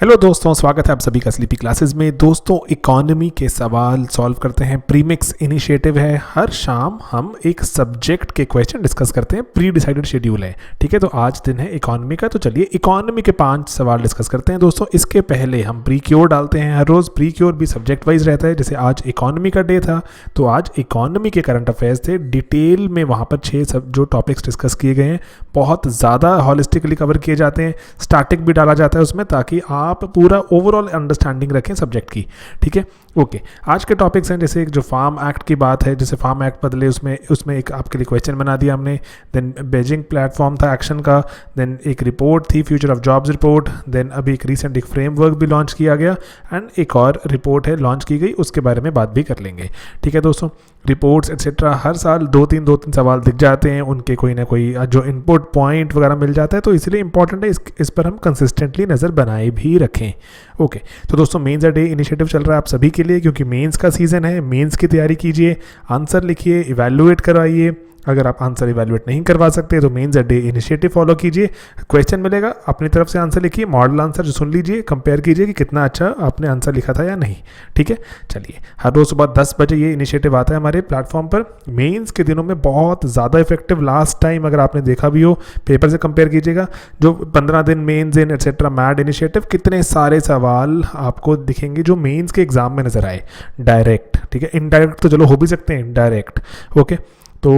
Hello दोस्तों, स्वागत है आप सभी का स्लीपी क्लासेस में। दोस्तों, इकोनॉमी के सवाल सॉल्व करते हैं। प्रीमिक्स इनिशिएटिव है, हर शाम हम एक सब्जेक्ट के क्वेश्चन डिस्कस करते हैं। प्री डिसाइडेड शेड्यूल है, ठीक है। तो आज दिन है इकोनॉमी का, तो चलिए इकोनॉमी के 5 सवाल डिस्कस करते हैं। दोस्तों, इसके पहले हम प्री क्योर डालते हैं हर रोज़। प्री क्योर भी सब्जेक्ट वाइज रहता है। जैसे आज इकोनॉमी का डे था, तो आज इकोनॉमी के करंट अफेयर्स थे। डिटेल में वहाँ पर 6 जो टॉपिक्स डिस्कस किए गए हैं, बहुत ज़्यादा हॉलिस्टिकली कवर किए जाते हैं। स्टैटिक भी डाला जाता है उसमें, ताकि आप पूरा ओवरऑल अंडरस्टैंडिंग रखें सब्जेक्ट की, ठीक है। ओके, आज के टॉपिक्स हैं जैसे जो फार्म एक्ट की बात है, जैसे फार्म एक्ट बदले उसमें एक आपके लिए क्वेश्चन बना दिया हमने। देन बेजिंग प्लेटफॉर्म था एक्शन का। देन एक रिपोर्ट थी, future of jobs report. Then अभी एक रिसेंट एक फ्रेमवर्क भी लॉन्च किया गया, एंड एक और रिपोर्ट है लॉन्च की गई, उसके बारे में बात भी कर लेंगे, ठीक है दोस्तों। रिपोर्ट्स एक्सेट्रा हर साल दो तीन सवाल दिख जाते हैं, उनके कोई ना कोई जो इनपुट पॉइंट वगैरह मिल जाता है, तो इसलिए इंपॉर्टेंट है इस पर हम कंसिस्टेंटली नज़र बनाए भी रखें। ओके, तो दोस्तों मेंस डे इनिशिएटिव चल रहा है आप सभी के लिए, क्योंकि मेंस का सीज़न है। मेंस की तैयारी कीजिए, आंसर लिखिए, इवैल्यूएट करवाइए। अगर आप आंसर इवैल्यूएट नहीं करवा सकते तो मेंस डे इनिशिएटिव फॉलो कीजिए। क्वेश्चन मिलेगा, अपनी तरफ से आंसर लिखिए, मॉडल आंसर जो सुन लीजिए, कंपेयर कीजिए कि कितना अच्छा आपने आंसर लिखा था या नहीं, ठीक है। चलिए, हर रोज़ सुबह 10 बजे ये इनिशिएटिव आता है हमारे प्लेटफॉर्म पर। मेंस के दिनों में बहुत ज़्यादा इफेक्टिव, लास्ट टाइम अगर आपने देखा भी हो, पेपर से कंपेयर कीजिएगा, जो 15 दिन मेंस इन एटसेट्रा मैड इनिशिएटिव, कितने सारे सवाल आपको दिखेंगे जो मेंस के एग्जाम में नजर आए डायरेक्ट, ठीक है। इनडायरेक्ट तो चलो हो भी सकते हैं, डायरेक्ट। ओके, तो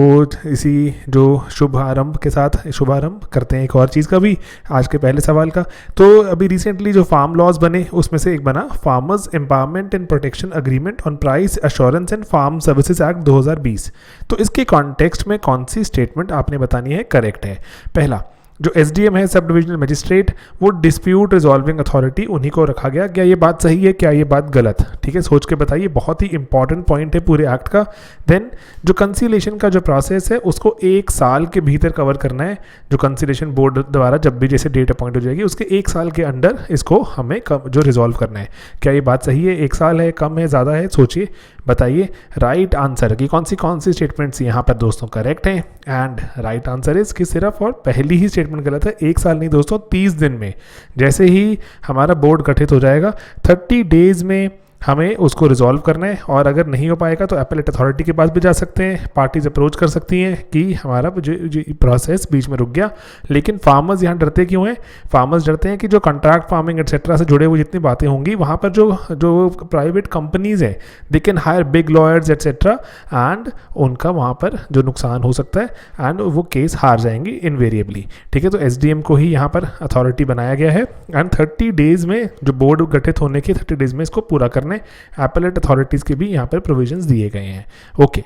इसी जो शुभारंभ के साथ शुभारंभ करते हैं एक और चीज़ का भी, आज के पहले सवाल का। तो अभी रिसेंटली जो फार्म लॉज बने, उसमें से एक बना farmers empowerment and protection agreement on price assurance and farm services act 2020। तो इसके कॉन्टेक्स्ट में कौन सी स्टेटमेंट आपने बतानी है करेक्ट है। पहला, जो एसडीएम है, सब डिविजनल मजिस्ट्रेट, वो डिस्प्यूट रिजॉल्विंग अथॉरिटी, उन्हीं को रखा गया। क्या ये बात सही है, क्या ये बात गलत, ठीक है, सोच के बताइए। बहुत ही इंपॉर्टेंट पॉइंट है पूरे एक्ट का। देन जो कंसीलेशन का जो प्रोसेस है, उसको 1 साल के भीतर कवर करना है। जो कंसीलेशन बोर्ड द्वारा जब भी जैसे डेट अपॉइंट हो जाएगी, उसके 1 साल के अंडर इसको हमें जो रिजॉल्व करना है। क्या ये बात सही है, 1 साल है, कम है, ज़्यादा है, सोचिए, बताइए। राइट आंसर की कौन सी स्टेटमेंट्स यहाँ पर दोस्तों करेक्ट हैं, एंड राइट आंसर इज कि सिर्फ और पहली ही स्टेटमेंट गलत है। 1 साल नहीं दोस्तों, 30 दिन में, जैसे ही हमारा बोर्ड गठित हो जाएगा, 30 डेज में हमें उसको रिजॉल्व करना है। और अगर नहीं हो पाएगा तो एपेलेट अथॉरिटी के पास भी जा सकते हैं, पार्टीज अप्रोच कर सकती हैं कि हमारा जो प्रोसेस बीच में रुक गया। लेकिन फार्मर्स यहाँ डरते क्यों हैं? फार्मर्स डरते हैं कि जो कॉन्ट्रैक्ट फार्मिंग एक्सेट्रा से जुड़े हुए जितनी बातें होंगी, वहाँ पर जो प्राइवेट कंपनीज हैं, they can hire big lawyers etcetera, and उनका वहाँ पर जो नुकसान हो सकता है, एंड वो केस हार जाएंगी इनवेरिएबली, ठीक है। तो एसडीएम को ही यहाँ पर अथॉरिटी बनाया गया है, एंड 30 डेज में, जो बोर्ड गठित होने के 30 डेज में इसको पूरा करना। एपेलेट अथॉरिटीज के भी यहाँ पर प्रोविजंस दिए गए हैं। ओके,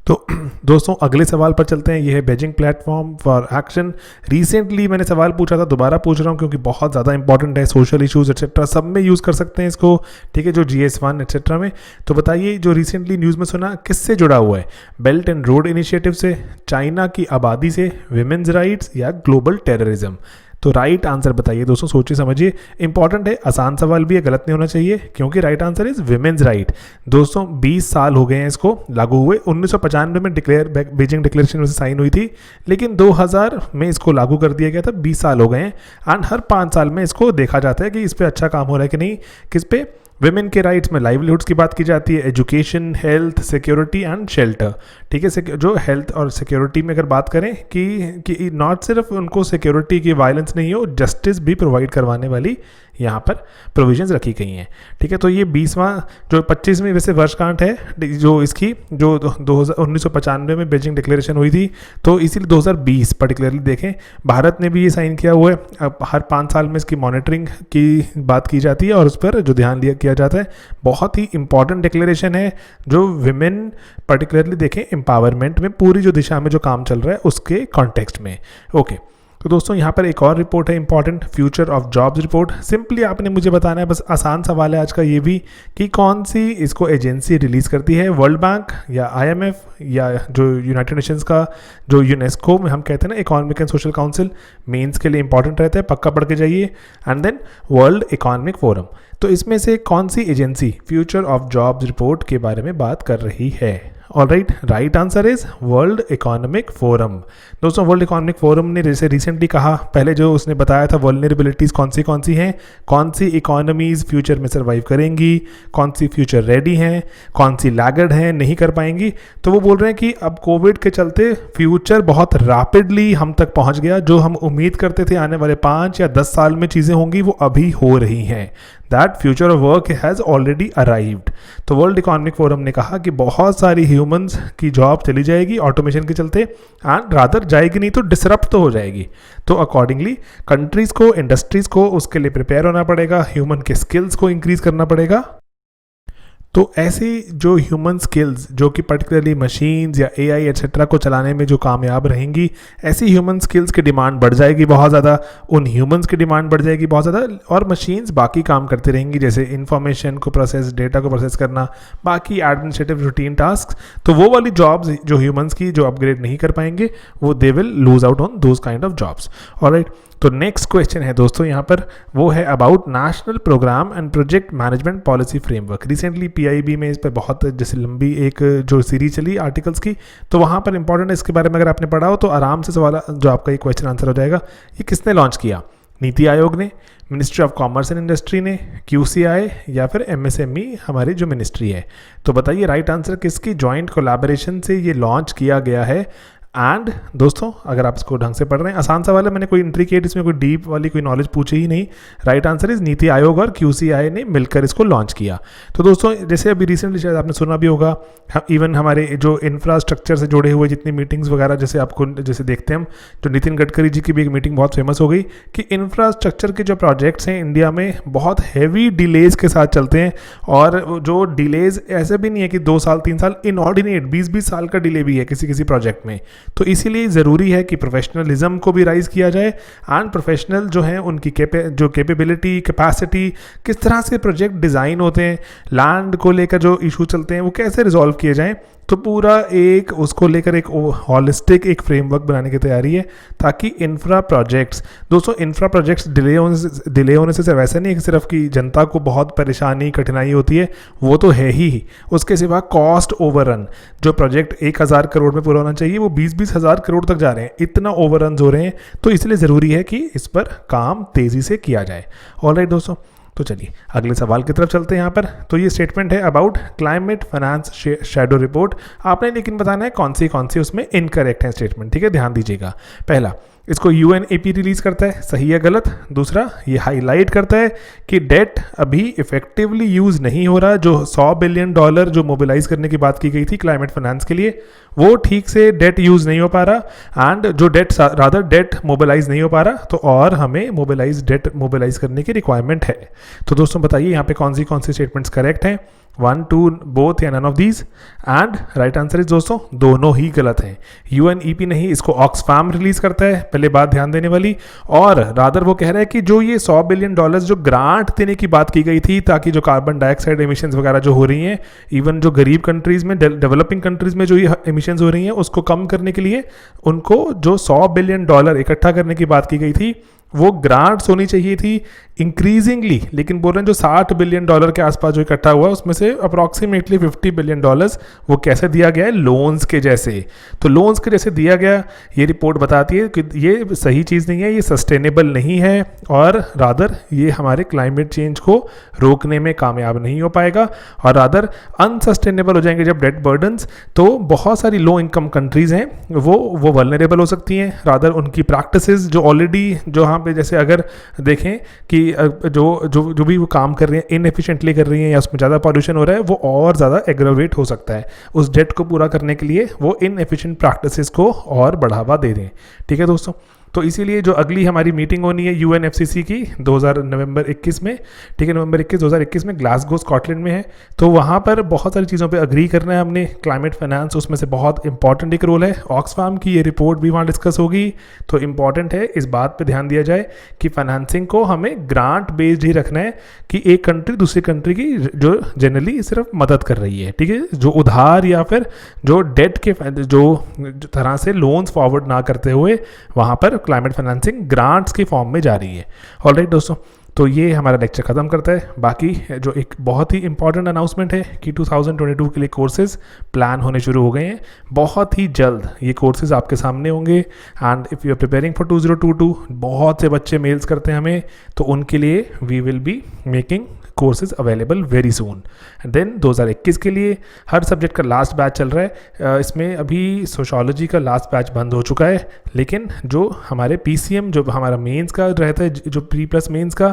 तो दोस्तों अगले सवाल पर चलते हैं। यह है Beijing platform for action. Recently मैंने सवाल पूछा था, दोबारा पूछ रहा हूँ क्योंकि बहुत ज़्यादा इंपॉर्टेंट है। सोशल इश्यूज एक्सेट्रा सब में यूज़ कर सकते हैं इसको, ठीक है, जो GS1 एक्सेट्रा में। तो बताइए, जो रिसेंटली न्यूज़ में सुना, किससे जुड़ा हुआ है? बेल्ट एंड रोड इनिशिएटिव से, चाइना की आबादी से, विमेंस राइट्स, या ग्लोबल टेररिज्म? तो राइट आंसर बताइए दोस्तों, सोचिए समझिए। इंपॉर्टेंट है, आसान सवाल भी है, गलत नहीं होना चाहिए, क्योंकि right answer is women's right. दोस्तों 20 साल हो गए हैं इसको लागू हुए। 1995 में बीजिंग डिक्लेरेशन में साइन हुई थी, लेकिन 2000 में इसको लागू कर दिया गया था। 20 साल हो गए हैं, एंड हर 5 साल में इसको देखा जाता है कि इस पर अच्छा काम हो रहा है कि नहीं। किस पे? विमेन के राइट्स में लाइवलीहुड्स की बात की जाती है, education, health, security and shelter, ठीक है। जो हेल्थ और सिक्योरिटी में अगर बात करें कि नॉट सिर्फ उनको सिक्योरिटी की वायलेंस नहीं हो, जस्टिस भी प्रोवाइड करवाने वाली यहाँ पर प्रोविजंस रखी गई हैं, ठीक है। तो ये 20वां जो 25वीं वैसे वर्षगांठ है जो इसकी, जो 1995 में बीजिंग डिक्लेरेशन हुई थी, तो इसीलिए 2020 पर्टिकुलरली देखें, भारत ने भी ये साइन किया हुआ है। अब हर 5 साल में इसकी मॉनिटरिंग की बात की जाती है और उस पर जो ध्यान किया जाता है। बहुत ही इंपॉर्टेंट डिक्लेरेशन है, जो विमेन पर्टिकुलरली देखें एम्पावरमेंट में पूरी जो दिशा में जो काम चल रहा है उसके कॉन्टेक्स्ट में। ओके, तो दोस्तों यहाँ पर एक और रिपोर्ट है important, future of jobs report. Simply आपने मुझे बताना है, बस आसान सवाल है आज का ये भी, कि कौन सी इसको एजेंसी रिलीज़ करती है, वर्ल्ड बैंक या IMF या जो यूनाइटेड नेशंस का जो यूनेस्को में हम कहते हैं ना, economic and social council. Mains के लिए इंपॉर्टेंट रहता है, पक्का पढ़ के जाइए। And then world economic forum. तो इसमें से कौन सी agency future of jobs report के बारे में बात कर रही है? Alright, right answer is world economic forum. दोस्तों वर्ल्ड इकोनॉमिक फोरम ने जैसे रिसेंटली कहा, पहले जो उसने बताया था वल्नरेबिलिटीज कौन सी हैं, कौन सी इकोनॉमीज फ्यूचर में सर्वाइव करेंगी, कौन सी फ्यूचर रेडी हैं, कौन सी लैगर्ड हैं, नहीं कर पाएंगी। तो वो बोल रहे हैं कि अब कोविड के चलते फ्यूचर बहुत रैपिडली हम तक पहुंच गया, जो हम उम्मीद करते थे आने वाले 5 या 10 साल में चीज़ें होंगी वो अभी हो रही हैं। That future of work has already arrived. तो वर्ल्ड इकोनॉमिक फोरम ने कहा कि बहुत सारी ह्यूमंस की जॉब चली जाएगी ऑटोमेशन के चलते, एंड रादर जाएगी नहीं तो डिसरप्ट तो हो जाएगी। तो अकॉर्डिंगली कंट्रीज़ को, इंडस्ट्रीज़ को उसके लिए प्रिपेयर होना पड़ेगा, ह्यूमन के स्किल्स को इंक्रीज़ करना पड़ेगा। तो ऐसी जो ह्यूमन स्किल्स जो कि पर्टिकुलरली मशीन्स या एआई एट्सेट्रा को चलाने में जो कामयाब रहेंगी, ऐसी ह्यूमन स्किल्स की डिमांड बढ़ जाएगी बहुत ज़्यादा, उन ह्यूमंस की डिमांड बढ़ जाएगी बहुत ज़्यादा, और मशीन्स बाकी काम करती रहेंगी जैसे इन्फॉर्मेशन को प्रोसेस, डेटा को प्रोसेस करना, बाकी एडमिनिस्ट्रेटिव रूटीन टास्क। तो वो वाली जॉब्स जो ह्यूमंस की जो अपग्रेड नहीं कर पाएंगे वो they will lose out on those kind of jobs. Alright, तो नेक्स्ट क्वेश्चन है दोस्तों यहाँ पर, वो है about national programme and project management policy framework. Recently PIB में इस पर बहुत जैसे लंबी एक जो सीरीज चली आर्टिकल्स की, तो वहाँ पर इंपॉर्टेंट है, इसके बारे में अगर आपने पढ़ा हो तो आराम से सवाल जो आपका ये क्वेश्चन आंसर हो जाएगा। ये किसने लॉन्च किया? नीति आयोग ने, ministry of commerce and industry ने, QCI या फिर MSME हमारी जो मिनिस्ट्री है। तो बताइए राइट आंसर किसकी जॉइंट कोलैबोरेशन से ये लॉन्च किया गया है। एंड दोस्तों अगर आप इसको ढंग से पढ़ रहे हैं, आसान सवाल है, मैंने कोई इंट्रिकेट इसमें कोई डीप वाली कोई नॉलेज पूछी ही नहीं। Right answer is NITI Aayog और QCI ने मिलकर इसको लॉन्च किया। तो दोस्तों जैसे अभी रिसेंटली शायद आपने सुना भी होगा, इवन हमारे जो इंफ्रास्ट्रक्चर से जुड़े हुए जितनी मीटिंग्स वगैरह जैसे आपको जैसे देखते हैं हम, तो नितिन गडकरी जी की भी एक मीटिंग बहुत फेमस हो गई कि इंफ्रास्ट्रक्चर के जो प्रोजेक्ट्स हैं इंडिया में बहुत हैवी डिलेज के साथ चलते हैं, और जो डिलेज ऐसे भी नहीं है कि 2 साल 3 साल, इनऑर्डिनेट 20-20 साल का डिले भी है किसी प्रोजेक्ट में। तो इसीलिए ज़रूरी है कि प्रोफेशनलिज्म को भी राइज किया जाए, एंड प्रोफेशनल जो हैं उनकी जो कैपेबिलिटी, कैपेसिटी, किस तरह से प्रोजेक्ट डिज़ाइन होते हैं, लैंड को लेकर जो इशू चलते हैं वो कैसे रिजॉल्व किए जाएं, तो पूरा एक उसको लेकर एक हॉलिस्टिक एक फ्रेमवर्क बनाने की तैयारी है, ताकि इंफ्रा प्रोजेक्ट्स, दोस्तों इंफ्रा प्रोजेक्ट्स डिले होने से वैसे नहीं है कि सिर्फ कि जनता को बहुत परेशानी कठिनाई होती है, वो तो है ही, उसके सिवा कॉस्ट ओवररन, जो प्रोजेक्ट 1000 करोड़ में पूरा होना चाहिए वो 20-20 हज़ार करोड़ तक जा रहे हैं, इतना ओवररन हो रहे हैं। तो इसलिए ज़रूरी है कि इस पर काम तेज़ी से किया जाए। ऑलराइट दोस्तों, तो चलिए अगले सवाल की तरफ चलते हैं यहाँ पर। तो ये स्टेटमेंट है about climate finance shadow report. आपने लेकिन बताना है कौन सी उसमें इनकरेक्ट है स्टेटमेंट, ठीक है, ध्यान दीजिएगा। पहला, इसको UNEP रिलीज करता है, सही है गलत? दूसरा, ये हाईलाइट करता है कि डेट अभी इफेक्टिवली यूज़ नहीं हो रहा, जो $100 बिलियन जो मोबिलाइज करने की बात की गई थी क्लाइमेट फाइनेंस के लिए, वो ठीक से डेट यूज़ नहीं हो पा रहा, एंड जो डेट मोबिलाइज नहीं हो पा रहा, तो और हमें डेट मोबिलाइज करने की रिक्वायरमेंट है। तो दोस्तों बताइए यहाँ पे कौन सी स्टेटमेंट्स करेक्ट हैं? 1, 2, बोथ या none of these? And right answer is दोस्तों दोनों ही गलत हैं। UNEP नहीं, इसको ऑक्सफैम रिलीज करता है, पहले बात ध्यान देने वाली, और रादर वो कह रहा है कि जो ये $100 बिलियन जो ग्रांट देने की बात की गई थी, ताकि जो कार्बन डाइऑक्साइड एमिशंस वगैरह जो हो रही हैं, इवन जो गरीब कंट्रीज में, डेवलपिंग कंट्रीज में जो ये एमिशंस हो रही हैं उसको कम करने के लिए उनको जो $100 बिलियन इकट्ठा करने की बात की गई थी, वो ग्रांट्स होनी चाहिए थी इंक्रीजिंगली, लेकिन बोल रहे हैं जो $60 बिलियन के आसपास जो इकट्ठा हुआ है उसमें से अप्रॉक्सीमेटली $50 बिलियन वो कैसे दिया गया है? लोन्स के जैसे। तो लोन्स के जैसे दिया गया, ये रिपोर्ट बताती है कि ये सही चीज़ नहीं है, ये सस्टेनेबल नहीं है, और रादर ये हमारे क्लाइमेट चेंज को रोकने में कामयाब नहीं हो पाएगा, और रादर अनसस्टेनेबल हो जाएंगे जब डेट बर्डन्स। तो बहुत सारी लो इनकम कंट्रीज़ हैं वो वल्नरेबल हो सकती हैं, रादर उनकी प्रैक्टिसेस जो ऑलरेडी जो यहाँ पे जैसे अगर देखें कि जो भी वो काम कर रही हैं इनएफिशिएंटली कर रही हैं, या उसमें ज़्यादा पॉल्यूशन हो रहा है, वो और ज़्यादा एग्रेवेट हो सकता है। उस डेट को पूरा करने के लिए वो इनएफिशिएंट प्रैक्टिसेस को और बढ़ावा दे दें। ठीक है दोस्तों, तो इसीलिए जो अगली हमारी मीटिंग होनी है UNFCCC की नवंबर 21 में, ठीक है, नवंबर 21 2021 में ग्लासगो स्कॉटलैंड में है। तो वहाँ पर बहुत सारी चीज़ों पे अग्री करना है हमने, क्लाइमेट फाइनेंस उसमें से बहुत इंपॉर्टेंट एक रोल है। ऑक्सफैम की ये रिपोर्ट भी वहाँ डिस्कस होगी, तो इम्पॉर्टेंट है इस बात पे ध्यान दिया जाए कि फाइनेंसिंग को हमें ग्रांट बेस्ड ही रखना है, कि एक कंट्री दूसरी कंट्री की जो जनरली सिर्फ मदद कर रही है, ठीक है, जो उधार या फिर जो डेट के जो तरह से लोन्स फॉरवर्ड ना करते हुए वहाँ पर क्लाइमेट फाइनेंसिंग ग्रांट्स के फॉर्म में जा रही है। ऑलराइट दोस्तों, तो ये हमारा लेक्चर ख़त्म करता है। बाकी जो एक बहुत ही इंपॉर्टेंट अनाउंसमेंट है कि 2022 के लिए कोर्सेज प्लान होने शुरू हो गए हैं। बहुत ही जल्द ये कोर्सेज आपके सामने होंगे। And if you are preparing for 2022, बहुत से बच्चे मेल्स करते हैं हमें, तो उनके लिए we will be making courses available very soon. Then 2021 के लिए हर सब्जेक्ट का लास्ट बैच चल रहा है। इसमें अभी सोशोलॉजी का लास्ट बैच बंद हो चुका है, लेकिन जो हमारे PCM जो हमारा मेंस का रहता है, जो प्री प्लस मेंस का,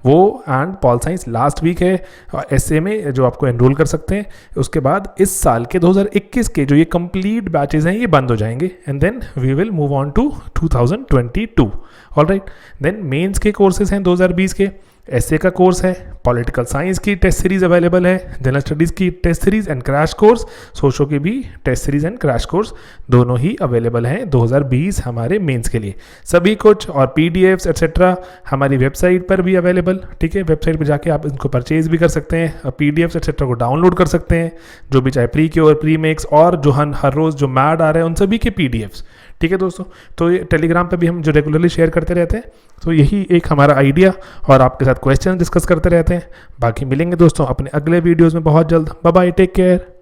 वो and pol science last week है। SA में जो आपको एनरोल कर सकते हैं। उसके बाद इस साल के 2021 के जो ये कंप्लीट बैचेज हैं ये बंद हो जाएंगे, and then we will move on to 2022। ऑलराइट, देन मेंस के कोर्सेज हैं 2020 के। SA का कोर्स है, पॉलिटिकल साइंस की टेस्ट सीरीज अवेलेबल है, जनरल स्टडीज़ की test series and crash course, socio की भी test series and crash course दोनों ही अवेलेबल हैं 2020 हमारे मेंस के लिए। सभी कुछ और PDFs एट्सेट्रा हमारी वेबसाइट पर भी अवेलेबल। ठीक है, वेबसाइट पर जाके आप इनको परचेज भी कर सकते हैं, PDFs एट्सेट्रा को डाउनलोड कर सकते हैं, जो भी चाहे प्री क्योर, प्री मेक्स और जो हर रोज़ जो मैड आ रहे हैं उन सभी के PDFs। ठीक है दोस्तों, तो ये टेलीग्राम पे भी हम जो रेगुलरली शेयर करते रहते हैं, तो यही एक हमारा आइडिया और आपके साथ क्वेश्चन डिस्कस करते रहते हैं। बाकी मिलेंगे दोस्तों अपने अगले वीडियोस में बहुत जल्द। Bye bye, take care.